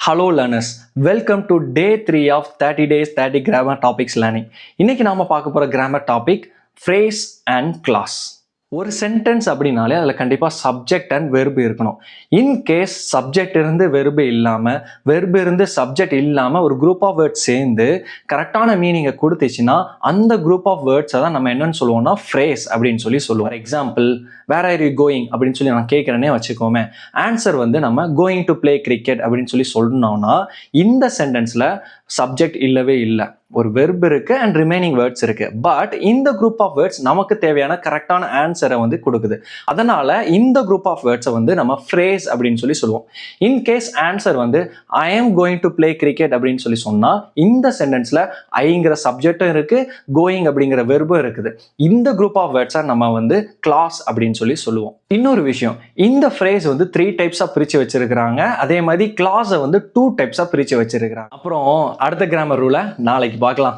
Hello learners, welcome to day 3 of 30 days 30 grammar topics learning. இன்னைக்கு நாம பார்க்க போற grammar topic phrase and clause. ஒரு சென்டென்ஸ் அப்படின்னாலே அதில் கண்டிப்பாக சப்ஜெக்ட் அண்ட் வெர்பு இருக்கணும். இன்கேஸ் சப்ஜெக்ட் இருந்து வெர்பு இல்லாமல் வெர்பு இருந்து சப்ஜெக்ட் இல்லாமல் ஒரு குரூப் ஆஃப் வேர்ட்ஸ் சேர்ந்து கரெக்டான மீனிங்கை கொடுத்துச்சுன்னா அந்த குரூப் ஆஃப் வேர்ட்ஸை தான் நம்ம என்னன்னு சொல்லுவோம்னா ஃப்ரேஸ் அப்படின்னு சொல்லுவோம். Example, where are you going அப்படின்னு சொல்லி நான் கேட்குறேனே வச்சுக்கோமே, ஆன்சர் வந்து நம்ம கோயிங் டு பிளே கிரிக்கெட் அப்படின்னு சொல்லி சொல்லணும்னா இந்த சென்டென்ஸில் சப்ஜெக்ட் இல்லவே இல்லை, ஒரு வெர்ப் இருக்கு அண்ட் ரிமைனிங் வேர்ட்ஸ் இருக்கு. பட் இந்த குரூப் ஆஃப் வேர்ட்ஸ் நமக்கு தேவையான கரெக்டான ஆன்சரை வந்து கொடுக்குது. அதனால இந்த குரூப் ஆஃப் வேர்ட்ஸை வந்து நம்ம ஃப்ரேஸ் அப்படின்னு சொல்லி சொல்லுவோம். இன்கேஸ் ஆன்சர் வந்து ஐ am going to play cricket அப்படின்னு சொல்லி சொன்னா இந்த சென்டென்ஸ்ல ஐங்கிற சப்ஜெக்டும் இருக்கு, கோயிங் அப்படிங்கிற வெர்பும் இருக்குது. இந்த குரூப் ஆஃப் வேர்ட்ஸை நம்ம வந்து கிளாஸ் அப்படின்னு சொல்லி சொல்லுவோம். இன்னொரு விஷயம், இந்த ஃப்ரேஸ் வந்து 3 டைப்ஸா பிரிச்சு வச்சிருக்கிறாங்க. அதே மாதிரி கிளாஸை வந்து 2 டைப்ஸா பிரிச்சு வச்சிருக்கிறாங்க. அப்புறம் அடுத்த கிராமர் ரூலை நாளைக்கு பார்க்கலாம்.